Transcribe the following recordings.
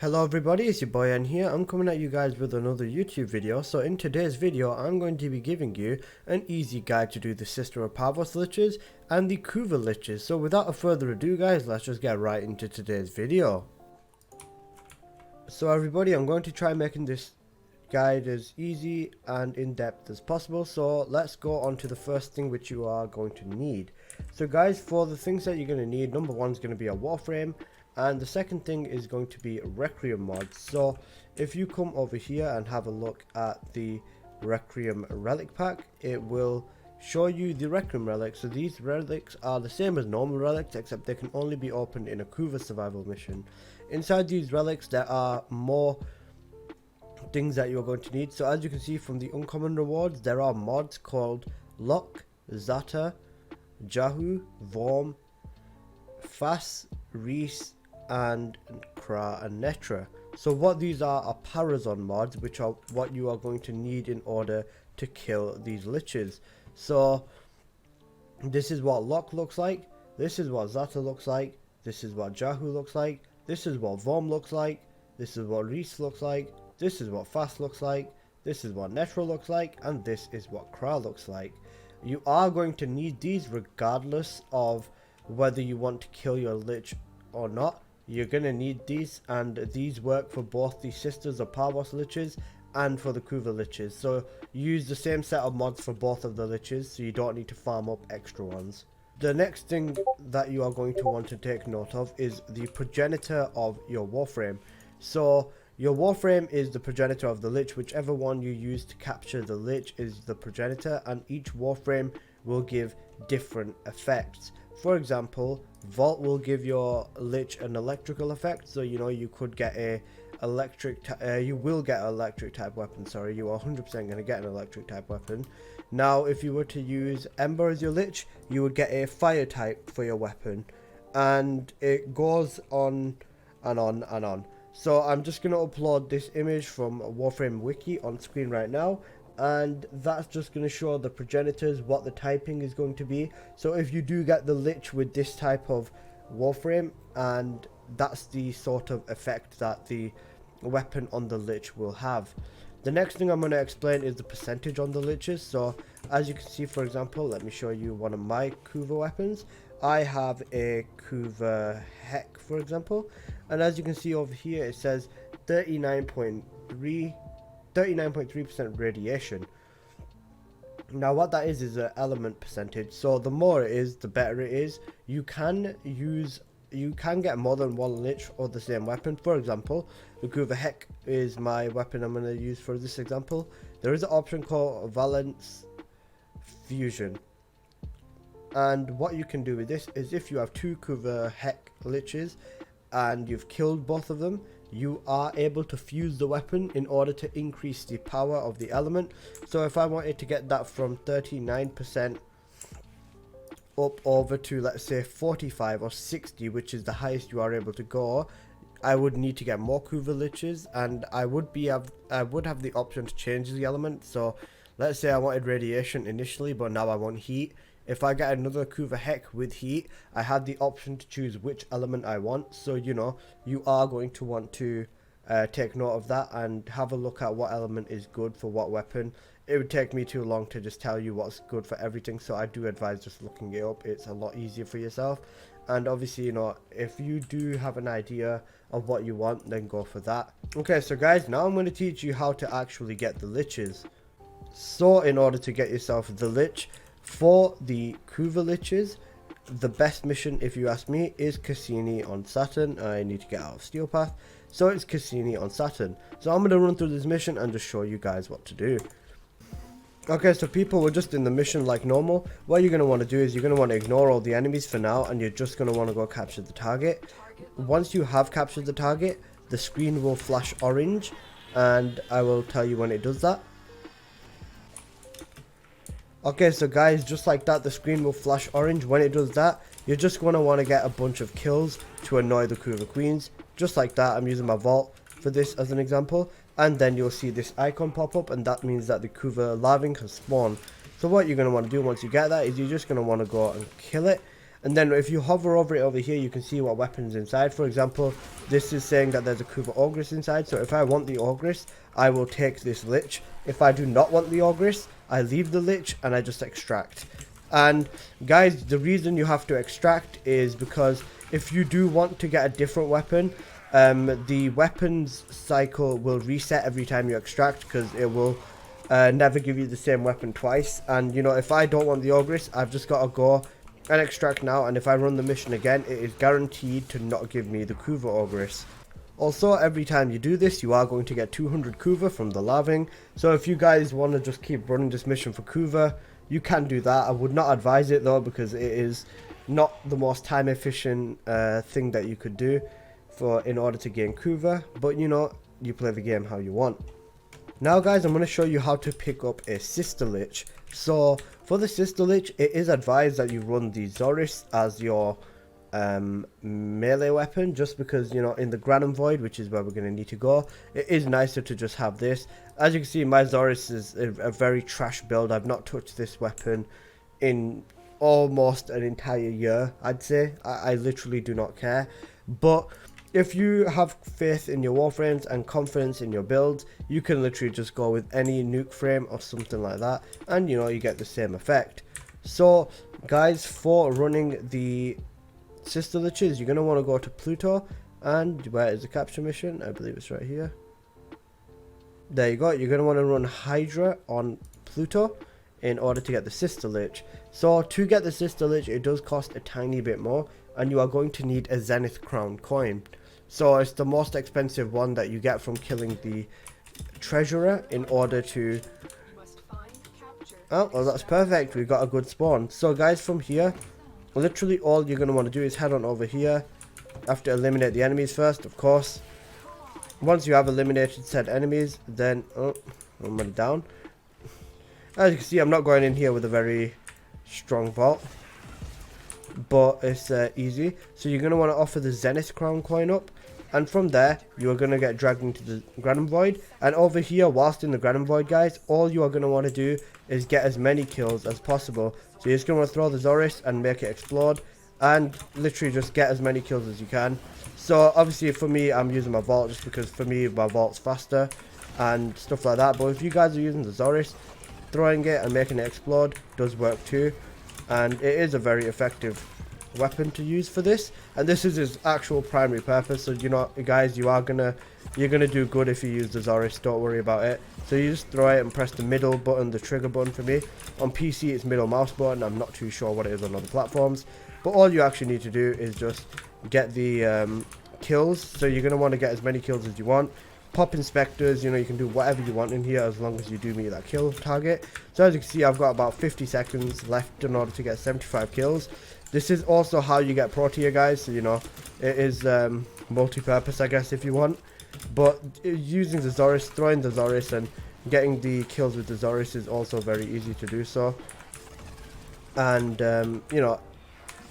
Hello everybody, it's your boy Ann here. I'm coming at you guys with another YouTube video. So in today's video, I'm going to be giving you an easy guide to do the System of Parvos Liches and the Kuva Liches. So without further ado guys, let's just get right into today's video. So everybody, I'm going to try making this guide as easy and in-depth as possible. So let's go on to the first thing which you are going to need. So guys, for the things that you're going to need, number one is going to be a Warframe. And the second thing is going to be Requiem mods. So if you come over here and have a look at the Requiem relic pack, it will show you the Requiem relics. So these relics are the same as normal relics, except they can only be opened in a Kuva survival mission. Inside these relics there are more things that you're going to need. So as you can see from the uncommon rewards, there are mods called Lock, Zata, Jahu, Vorm, Fas, Reese, and Kra and Netra. So what these are Parazon mods, which are what you are going to need in order to kill these liches. So this is what Lock looks like, this is what Zata looks like, this is what Jahu looks like, this is what Vorm looks like, this is what Reese looks like, this is what Fast looks like, this is what Netra looks like, and this is what Kra looks like. You are going to need these regardless of whether you want to kill your lich or not. You're going to need these, and these work for both the Sisters of Parvos Liches and for the Kuva Liches. So use the same set of mods for both of the Liches, so you don't need to farm up extra ones. The next thing that you are going to want to take note of is the progenitor of your Warframe. So your Warframe is the progenitor of the Lich. Whichever one you use to capture the Lich is the progenitor, and each Warframe will give different effects. For example, Vault will give your Lich an electrical effect, so you know you could get a you will get an electric type weapon. Sorry, you are 100% going to get an electric type weapon. Now if you were to use Ember as your Lich, you would get a fire type for your weapon, and it goes on and on and on. So I'm just going to upload this image from Warframe wiki on screen right now, and that's just going to show the progenitors, what the typing is going to be. So if you do get the Lich with this type of Warframe, and that's the sort of effect that the weapon on the Lich will have. The next thing I'm going to explain is the percentage on the Liches. So as you can see, for example, let me show you one of my Kuva weapons. I have a Kuva Heck, for example, and as you can see over here, it says 39.3% radiation. Now what that is an element percentage, so the more it is, the better it is. You can get more than one Lich or the same weapon. For example, the Kuva Heck is my weapon I'm going to use for this example. There is an option called Valence Fusion, and what you can do with this is if you have two Kuva Heck Liches and you've killed both of them, you are able to fuse the weapon in order to increase the power of the element. So if I wanted to get that from 39% up over to, let's say, 45 or 60, which is the highest you are able to go, I would need to get more Kuva Liches, and I would have the option to change the element. So let's say I wanted radiation initially, but now I want heat. If I get another Kuva Heck with heat, I have the option to choose which element I want. So you know, you are going to want to take note of that and have a look at what element is good for what weapon. It would take me too long to just tell you what's good for everything, so I do advise just looking it up. It's a lot easier for yourself. And obviously, you know, if you do have an idea of what you want, then go for that. Okay, so guys, now I'm going to teach you how to actually get the Liches. So in order to get yourself the Lich, for the Kuva Liches, the best mission, if you ask me, is Cassini on Saturn. I need to get out of Steel Path, so it's Cassini on Saturn. So I'm going to run through this mission and just show you guys what to do. Okay, so people, we're just in the mission like normal. What you're going to want to do is you're going to want to ignore all the enemies for now, and you're just going to want to go capture the target. Once you have captured the target, the screen will flash orange, and I will tell you when it does that. Okay, so guys, just like that, the screen will flash orange. When it does that, you're just going to want to get a bunch of kills to annoy the Kuva Queens. Just like that, I'm using my Vault for this as an example. And then you'll see this icon pop up, and that means that the Kuva Larving has spawned. So what you're going to want to do once you get that is you're just going to want to go and kill it. And then if you hover over it over here, you can see what weapons inside. For example, this is saying that there's a Kuva Ogress inside. So if I want the Ogress, I will take this Lich. If I do not want the Ogress, I leave the Lich and I just extract. And guys, the reason you have to extract is because if you do want to get a different weapon, the weapons cycle will reset every time you extract, because it will never give you the same weapon twice. And you know, if I don't want the Ogress, I've just got to go and extract now, and if I run the mission again, it is guaranteed to not give me the Kuva Ogress. Also, every time you do this, you are going to get 200 Kuva from the larving. So if you guys want to just keep running this mission for Kuva, you can do that. I would not advise it though, because it is not the most time efficient thing that you could do in order to gain Kuva. But you know, you play the game how you want. Now guys, I'm going to show you how to pick up a Sister Lich. So for the Sister Lich, it is advised that you run the Zoris as your melee weapon, just because, you know, in the Granum Void, which is where we're going to need to go, it is nicer to just have this. As you can see, my Zoris is a very trash build. I've not touched this weapon in almost an entire year, I'd say. I literally do not care. But if you have faith in your Warframes and confidence in your builds, you can literally just go with any nuke frame or something like that, and you know, you get the same effect. So guys, for running the Sister Liches, you're going to want to go to Pluto, and where is the capture mission? I believe it's right here. There you go. You're going to want to run Hydra on Pluto in order to get the Sister Lich. So to get the Sister Lich, it does cost a tiny bit more, and you are going to need a Zenith Crown coin. So it's the most expensive one that you get from killing the treasurer in order to... Oh, well, that's perfect. We got a good spawn. So guys, from here, literally all you're going to want to do is head on over here. After eliminate the enemies first, of course. Once you have eliminated said enemies, then... Oh, I'm down. As you can see, I'm not going in here with a very strong vault, but it's easy. So you're going to want to offer the Zenith Crown coin up, and from there you are going to get dragged into the Granum Void. And over here, whilst in the Granum Void, guys, all you are going to want to do is get as many kills as possible. So you're just going to want to throw the Zoris and make it explode, and literally just get as many kills as you can. So obviously for me, I'm using my vault just because for me my vault's faster and stuff like that. But if you guys are using the Zoris, throwing it and making it explode does work too, and it is a very effective weapon to use for this. And this is its actual primary purpose. So you know, guys, you're gonna do good if you use the Zoris. Don't worry about it. So you just throw it and press the middle button, the trigger button. For me on PC it's middle mouse button. I'm not too sure what it is on other platforms, but all you actually need to do is just get the kills. So you're gonna want to get as many kills as you want. Pop inspectors, you know, you can do whatever you want in here as long as you do meet that kill target. So as you can see, I've got about 50 seconds left in order to get 75 kills. This is also how you get pro tier, guys. So you know, it is multi-purpose, I guess, if you want. But using the Zoris, throwing the Zoris and getting the kills with the Zoris is also very easy to do so. And you know,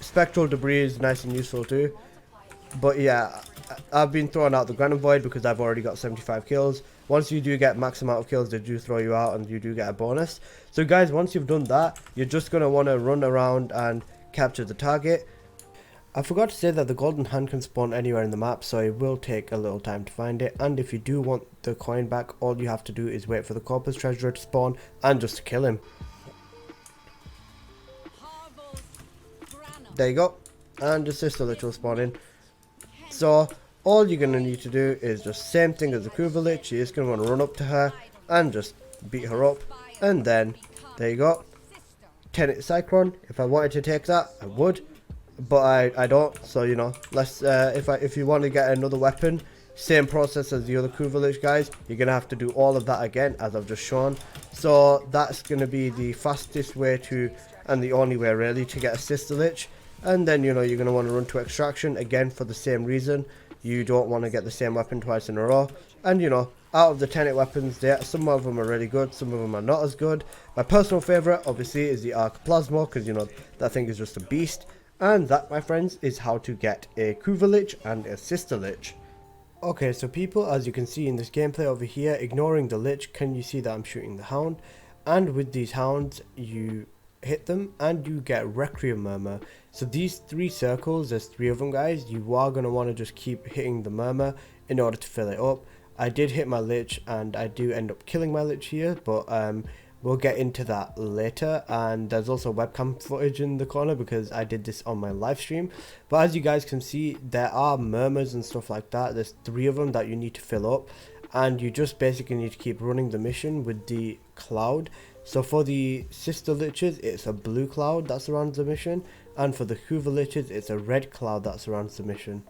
spectral debris is nice and useful too. But yeah, I've been throwing out the Granum Void because I've already got 75 kills. Once you do get max amount of kills, they do throw you out and you do get a bonus. So guys, once you've done that, you're just going to want to run around and capture the target. I forgot to say that the golden hand can spawn anywhere in the map, so it will take a little time to find it. And if you do want the coin back, all you have to do is wait for the corpus treasurer to spawn and just to kill him. There you go. And the Sister Lich will spawn in. So all you're going to need to do is just same thing as the Kuva Lich. You're just going to want to run up to her and just beat her up. And then, there you go. Tenet Cyclone. If I wanted to take that, I would. But I don't. So, you know, let's, if you want to get another weapon, same process as the other Kuva Lich, guys. You're going to have to do all of that again, as I've just shown. So that's going to be the fastest way to, and the only way really, to get a Sister Lich. And then, you know, you're going to want to run to extraction again for the same reason. You don't want to get the same weapon twice in a row. And, you know, out of the Tenet weapons, some of them are really good, some of them are not as good. My personal favourite, obviously, is the Arc Plasma, because, you know, that thing is just a beast. And that, my friends, is how to get a Kuva Lich and a Sister Lich. Okay, so people, as you can see in this gameplay over here, ignoring the Lich, can you see that I'm shooting the Hound? And with these Hounds, you hit them and you get Requiem Murmur. So these 3 circles, there's 3 of them guys, you are going to want to just keep hitting the Murmur in order to fill it up. I did hit my Lich and I do end up killing my Lich here, but we'll get into that later. And there's also webcam footage in the corner because I did this on my live stream. But as you guys can see, there are murmurs and stuff like that. There's 3 of them that you need to fill up, and you just basically need to keep running the mission with the cloud. So for the sister liches, it's a blue cloud that surrounds the mission, and for the Kuva Liches, it's a red cloud that surrounds the mission.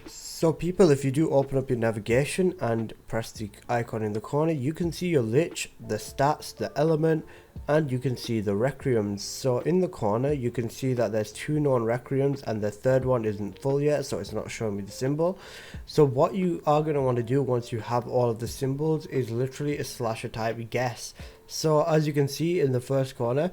So people, if you do open up your navigation and press the icon in the corner, you can see your Lich, the stats, the element, and you can see the Requiems. So in the corner, you can see that there's 2 known Requiems and the 3rd one isn't full yet, so it's not showing me the symbol. So what you are going to want to do once you have all of the symbols is literally a slasher type guess. So as you can see in the first corner,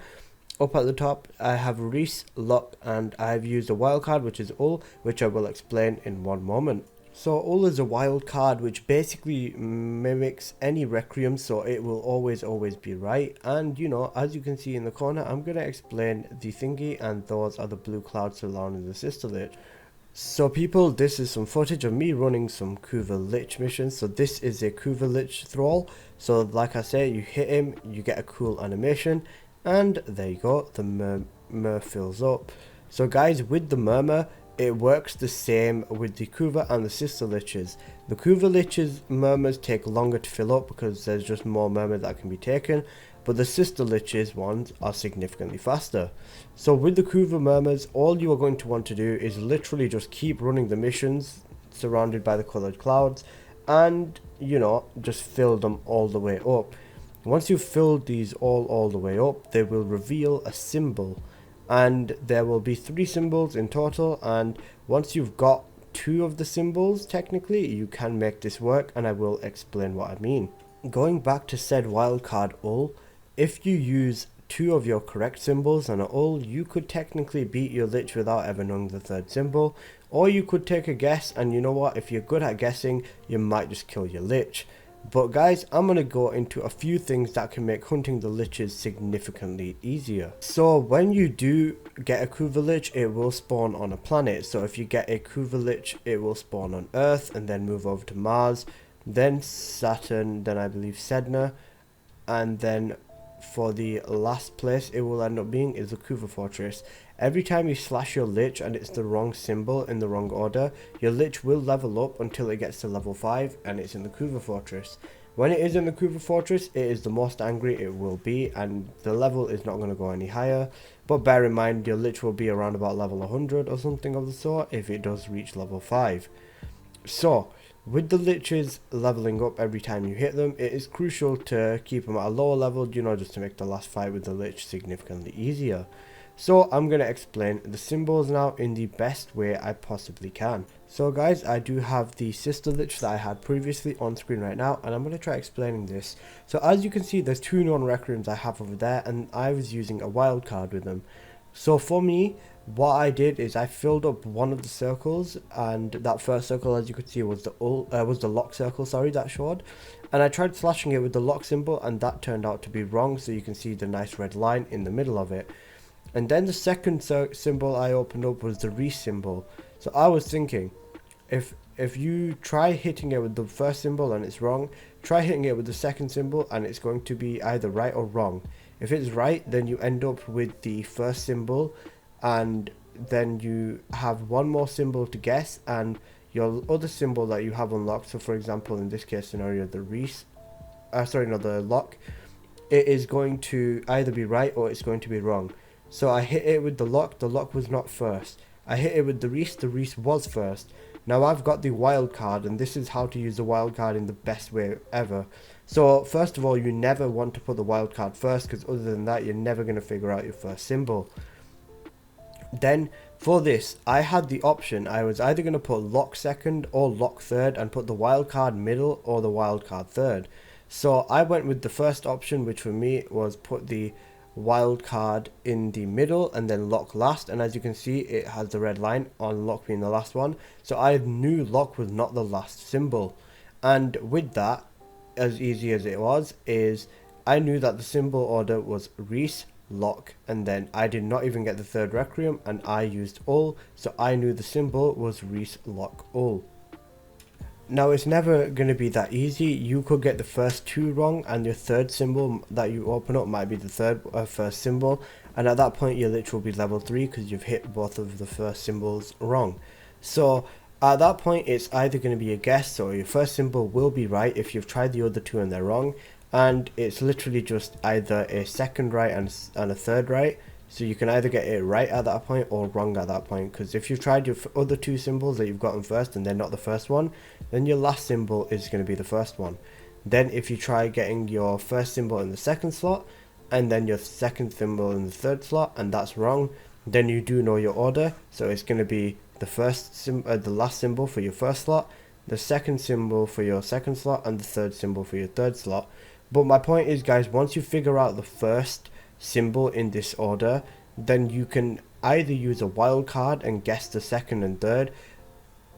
up at the top, I have Reese, Luck, and I've used a wild card, which is Ul, which I will explain in one moment. So Ul is a wild card which basically mimics any Requiem, so it will always be right. And you know, as you can see in the corner, I'm going to explain the thingy, and those are the blue clouds surrounding the sister Lich. So people, this is some footage of me running some Kuva Lich missions. So this is a Kuva Lich thrall. So like I say, you hit him, you get a cool animation, and there you go, the Murmur fills up. So guys, with the Murmur, it works the same with the Kuva and the sister Liches. The Kuva Liches Murmurs take longer to fill up because there's just more Murmur that can be taken, but the sister Liches ones are significantly faster. So with the Kuva Murmurs, all you are going to want to do is literally just keep running the missions surrounded by the coloured clouds, and you know, just fill them all the way up. Once you've filled these all the way up, they will reveal a symbol, and there will be 3 symbols in total, and once you've got 2 of the symbols, technically you can make this work, and I will explain what I mean. Going back to said wildcard Ul, if you use 2 of your correct symbols and an Ul, you could technically beat your Lich without ever knowing the 3rd symbol, or you could take a guess, and you know what, if you're good at guessing, you might just kill your Lich. But guys, I'm going to go into a few things that can make hunting the Liches significantly easier. So when you do get a Kuva Lich, it will spawn on a planet. So if you get a Kuva Lich, it will spawn on Earth and then move over to Mars, then Saturn, then I believe Sedna, and then for the last place it will end up being is the Kuva Fortress. Every time you slash your Lich and it's the wrong symbol in the wrong order, your Lich will level up until it gets to level 5 and it's in the Kuva Fortress. When it is in the Kuva Fortress, it is the most angry it will be, and the level is not going to go any higher. But bear in mind, your Lich will be around about level 100 or something of the sort if it does reach level 5. So, with the Liches leveling up every time you hit them, it is crucial to keep them at a lower level, you know, just to make the last fight with the Lich significantly easier. So I'm going to explain the symbols now in the best way I possibly can. So guys, I do have the sister Lich that I had previously on screen right now, and I'm going to try explaining this. So as you can see, there's 2 known Requiems I have over there, and I was using a wild card with them. So for me, what I did is I filled up one of the circles, and that first circle, as you could see, was the lock circle, sorry, that showed. And I tried slashing it with the lock symbol, and that turned out to be wrong, so you can see the nice red line in the middle of it. And then the second symbol I opened up was the Reese symbol. So I was thinking, if you try hitting it with the first symbol and it's wrong, try hitting it with the second symbol and it's going to be either right or wrong. If it's right, then you end up with the first symbol, and then you have one more symbol to guess, and your other symbol that you have unlocked, so for example in this case scenario, the the lock, it is going to either be right or it's going to be wrong. So I hit it with the lock was not first. I hit it with the Reese was first. Now I've got the wild card, and this is how to use the wild card in the best way ever. So first of all, you never want to put the wild card first, because other than that you're never going to figure out your first symbol. Then for this, I had the option, I was either going to put lock second or lock third and put the wild card middle or the wild card third. So I went with the first option, which for me was put the wild card in the middle and then lock last, and as you can see it has the red line on lock being the last one, so I knew lock was not the last symbol. And with that, as easy as it was is I knew that the symbol order was Reese, Lock, and then I did not even get the third Requiem, and I used Ul, so I knew the symbol was Reese, Lock, Ul. Now it's never going to be that easy. You could get the first two wrong and your third symbol that you open up might be the first symbol, and at that point your lich will be level 3 because you've hit both of the first symbols wrong. So at that point it's either going to be a guess, or your first symbol will be right if you've tried the other two and they're wrong, and it's literally just either a second right and a third right. So you can either get it right at that point or wrong at that point, because if you've tried your other two symbols that you've gotten first and they're not the first one, then your last symbol is going to be the first one. Then if you try getting your first symbol in the second slot and then your second symbol in the third slot and that's wrong, then you do know your order. So it's going to be the last symbol for your first slot, the second symbol for your second slot, and the third symbol for your third slot. But my point is, guys, once you figure out the first symbol in this order, then you can either use a wild card and guess the second and third.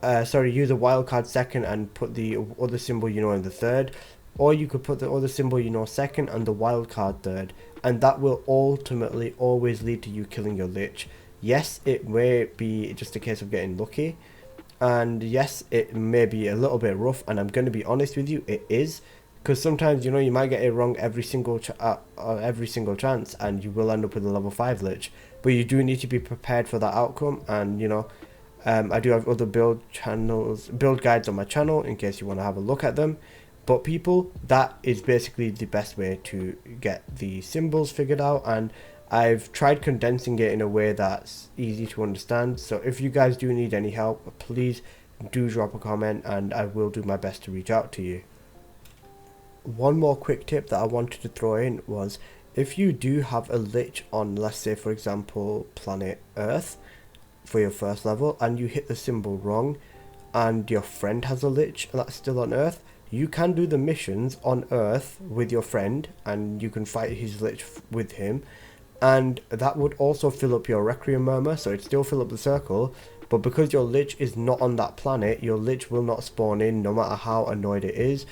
Use a wild card second and put the other symbol you know in the third, or you could put the other symbol you know second and the wild card third, and that will ultimately always lead to you killing your lich. Yes, it may be just a case of getting lucky, and yes, it may be a little bit rough, and I'm going to be honest with you, it is. Because sometimes, you know, you might get it wrong every single chance, and you will end up with a level 5 lich. But you do need to be prepared for that outcome. And you know, I do have other build guides on my channel in case you want to have a look at them. But people, that is basically the best way to get the symbols figured out. And I've tried condensing it in a way that's easy to understand. So if you guys do need any help, please do drop a comment, and I will do my best to reach out to you. One more quick tip that I wanted to throw in was, if you do have a lich on, let's say for example planet Earth for your first level, and you hit the symbol wrong and your friend has a lich that's still on Earth, you can do the missions on Earth with your friend and you can fight his lich with him, and that would also fill up your Requiem Murmur, so it'd still fill up the circle. But because your lich is not on that planet, your lich will not spawn in no matter how annoyed it is.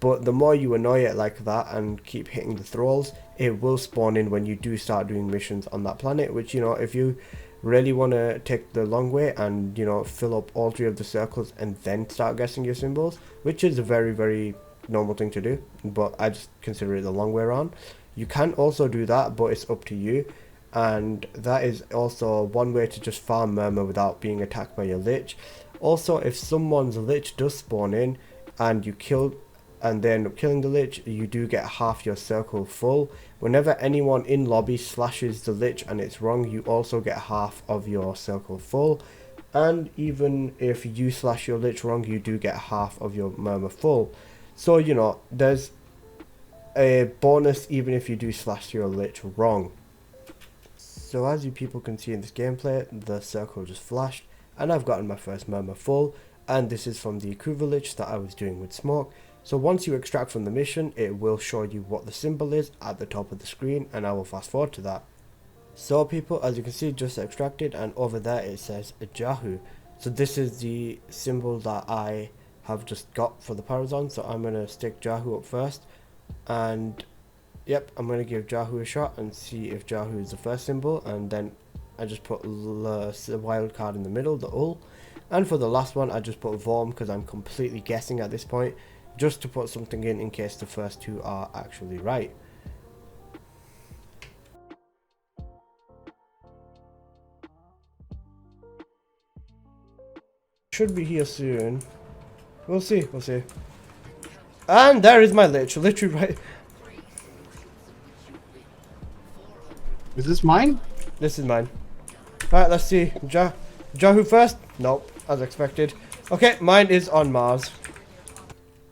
But the more you annoy it like that and keep hitting the thralls, it will spawn in when you do start doing missions on that planet, which, you know, if you really want to take the long way and, you know, fill up all 3 of the circles and then start guessing your symbols, which is a very, very normal thing to do, but I just consider it the long way around. You can also do that, but it's up to you, and that is also one way to just farm Murmur without being attacked by your lich. Also, if someone's lich does spawn in and you kill and they end up killing the lich, you do get half your circle full. Whenever anyone in lobby slashes the lich and it's wrong, you also get half of your circle full. And even if you slash your lich wrong, you do get half of your Murmur full. So, you know, there's a bonus even if you do slash your lich wrong. So as you people can see in this gameplay, the circle just flashed and I've gotten my first Murmur full, and this is from the Kuva Lich that I was doing with smoke. So once you extract from the mission, it will show you what the symbol is at the top of the screen, and I will fast forward to that. So people, as you can see, just extracted, and over there it says Jahu. So this is the symbol that I have just got for the Parazon, so I'm going to stick Jahu up first, and yep, I'm going to give Jahu a shot and see if Jahu is the first symbol, and then I just put the wild card in the middle, the Ul, and for the last one I just put Vorm because I'm completely guessing at this point, just to put something in case the first two are actually right. Should be here soon. We'll see, we'll see. And there is my lich, literally right. Is this mine? This is mine. Alright, let's see. Jahu first? Nope, as expected. Okay, mine is on Mars.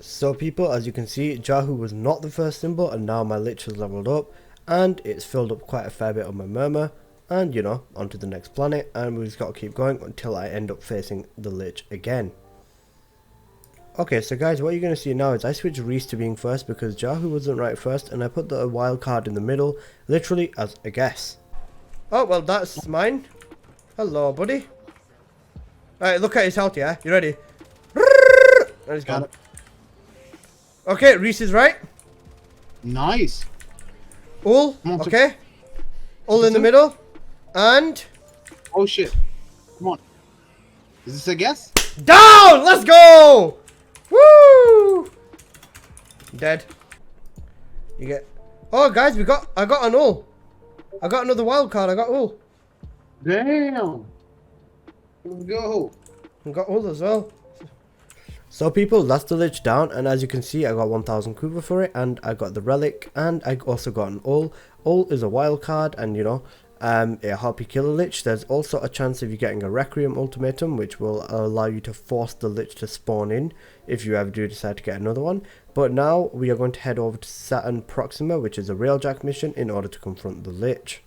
So people, as you can see, Jahu was not the first symbol, and now my lich has leveled up and it's filled up quite a fair bit of my Murmur, and you know, onto the next planet, and we've just got to keep going until I end up facing the lich again. Okay, so guys, what you're going to see now is I switched Reese to being first because Jahu wasn't right first, and I put the wild card in the middle, literally as a guess. Oh, well, that's mine. Hello, buddy. Alright, look at his health, yeah? You ready? And he's gone. Okay, Reese is right. Nice. Ul, Come on, okay. Ul in the middle. And... Oh shit. Come on. Is this a guess? down! Let's go! Woo! Dead. You get... oh, guys, I got an Ul. I got another wild card. I got Ul. Damn. Let's go. I got Ul as well. So people, that's the Lich down, and as you can see I got 1000 Kuva for it, and I got the relic, and I also got an Ul. Ul is a wild card, and you know, it'll help you kill a Lich. There's also a chance of you getting a Requiem ultimatum, which will allow you to force the Lich to spawn in, if you ever do decide to get another one. But now, we are going to head over to Saturn Proxima, which is a Railjack mission, in order to confront the Lich.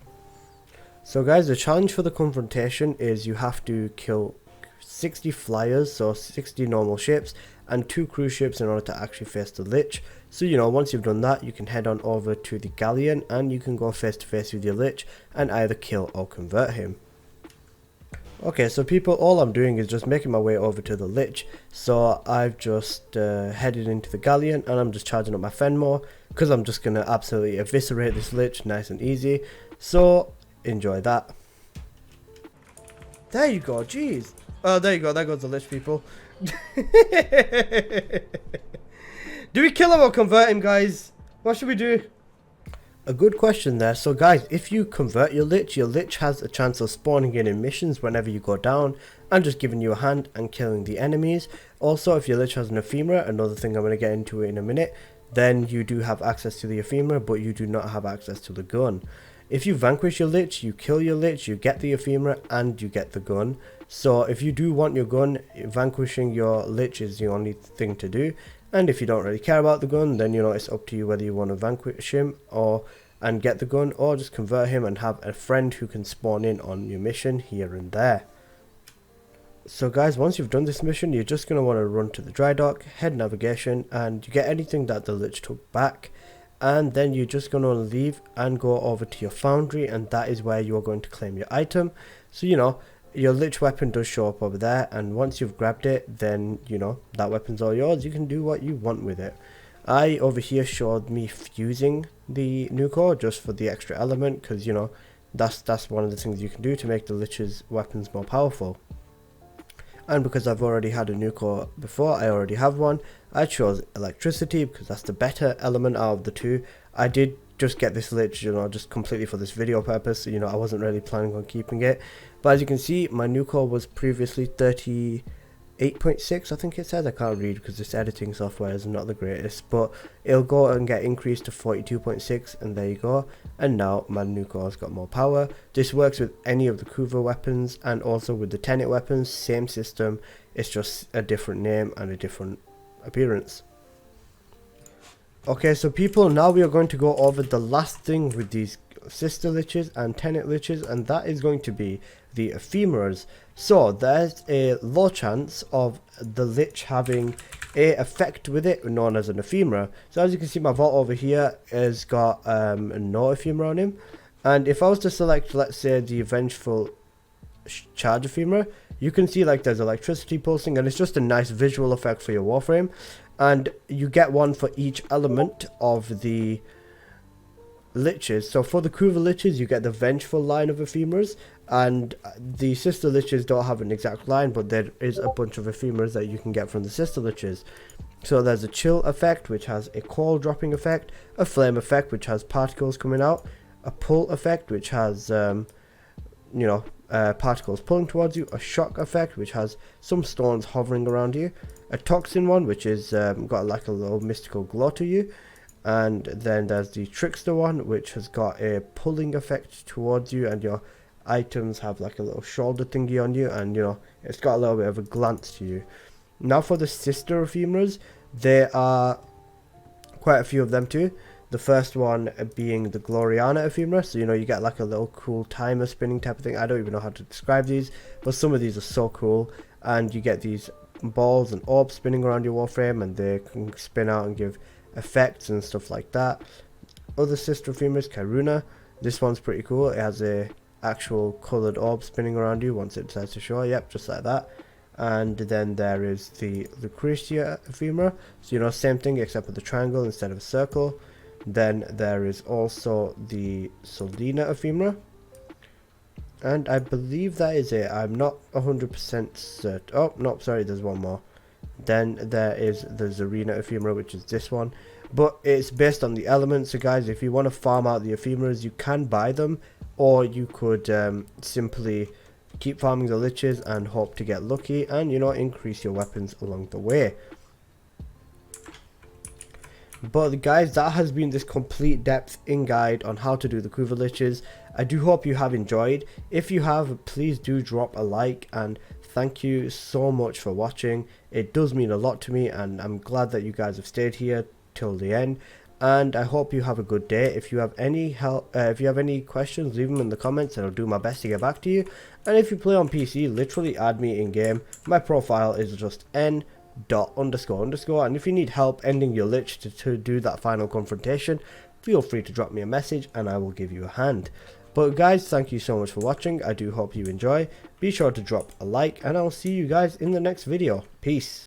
So guys, the challenge for the confrontation is you have to kill 60 flyers, so 60 normal ships, and 2 cruise ships in order to actually face the Lich. So you know, once you've done that, you can head on over to the Galleon, and you can go face to face with your Lich, and either kill or convert him. Okay, so people, all I'm doing is just making my way over to the Lich. So I've just headed into the Galleon, and I'm just charging up my Fenmore, because I'm just going to absolutely eviscerate this Lich, nice and easy. So, enjoy that. There you go, jeez. Oh, there you go, there goes the Lich, people. Do we kill him or convert him, guys? What should we do? A good question there. So guys, if you convert your Lich has a chance of spawning in missions whenever you go down, and just giving you a hand and killing the enemies. Also, if your Lich has an Ephemera, another thing I'm going to get into in a minute, then you do have access to the Ephemera, but you do not have access to the gun. If you vanquish your Lich, you kill your Lich, you get the Ephemera, and you get the gun. So if you do want your gun, vanquishing your Lich is the only thing to do. And if you don't really care about the gun, then you know, it's up to you whether you want to vanquish him and get the gun, or just convert him and have a friend who can spawn in on your mission here and there. So guys, once you've done this mission, you're just going to want to run to the dry dock, head navigation, and you get anything that the Lich took back. And then you're just going to leave and go over to your foundry, and that is where you are going to claim your item. So you know, your Lich weapon does show up over there, and once you've grabbed it, then you know, that weapon's all yours. You can do what you want with it. I over here showed me fusing the Nucor just for the extra element, because you know, that's one of the things you can do to make the Lich's weapons more powerful. And because I've already had a Nucor before, I already have one, I chose electricity because that's the better element out of the two. I did just get this Lich, you know, just completely for this video purpose, so, you know, I wasn't really planning on keeping it. But as you can see, my Nucor was previously 38.6, I think it says. I can't read because this editing software is not the greatest, but it'll go and get increased to 42.6, and there you go. And now my Nucor's got more power. This works with any of the Kuva weapons, and also with the Tenet weapons, same system, it's just a different name and a different appearance. Okay, so people, now we are going to go over the last thing with these sister Liches and Tenet Liches, and that is going to be the Ephemeras. So there's a low chance of the Lich having a effect with it known as an Ephemera. So as you can see, my vault over here has got no Ephemera on him, and if I was to select, let's say, the Vengeful Charge Ephemera, you can see like there's electricity pulsing, and it's just a nice visual effect for your Warframe. And you get one for each element of the Liches. So for the Kuva Liches, you get the Vengeful line of Ephemeras, and the sister Liches don't have an exact line, but there is a bunch of Ephemeras that you can get from the sister Liches. So there's a Chill effect, which has a coal dropping effect, a Flame effect, which has particles coming out, a Pull effect, which has particles pulling towards you, a Shock effect, which has some stones hovering around you, a Toxin one, which is got like a little mystical glow to you, and then there's the Trickster one, which has got a pulling effect towards you, and your items have like a little shoulder thingy on you, and you know, it's got a little bit of a glance to you. Now for the sister Ephemeras, there are quite a few of them too. The first one being the Gloriana Ephemera, so you know, you get like a little cool timer spinning type of thing. I don't even know how to describe these, but some of these are so cool, and you get these balls and orbs spinning around your Warframe, and they can spin out and give effects and stuff like that. Other sister Ephemeras, Karuna, this one's pretty cool. It has a actual coloured orb spinning around you once it decides to show, yep, just like that. And then there is the Lucretia Ephemera, so you know, same thing except with the triangle instead of a circle. Then there is also the Solina Ephemera, and I believe that is it. I'm not 100% certain. Oh no, sorry, there's one more. Then there is the Zarina Ephemera, which is this one, but it's based on the elements. So guys, if you want to farm out the Ephemeras, you can buy them, or you could simply keep farming the liches and hope to get lucky and, you know, increase your weapons along the way. But guys, that has been this complete depth in guide on how to do the Kuva Liches. I do hope you have enjoyed. If you have, please do drop a like, and thank you so much for watching. It does mean a lot to me, and I'm glad that you guys have stayed here till the end. And I hope you have a good day. If you have any questions, leave them in the comments and I'll do my best to get back to you. And if you play on PC, literally add me in game. My profile is just n.__, and if you need help ending your lich to do that final confrontation, feel free to drop me a message and I will give you a hand. But guys, thank you so much for watching. I do hope you enjoy. Be sure to drop a like, and I'll see you guys in the next video. Peace.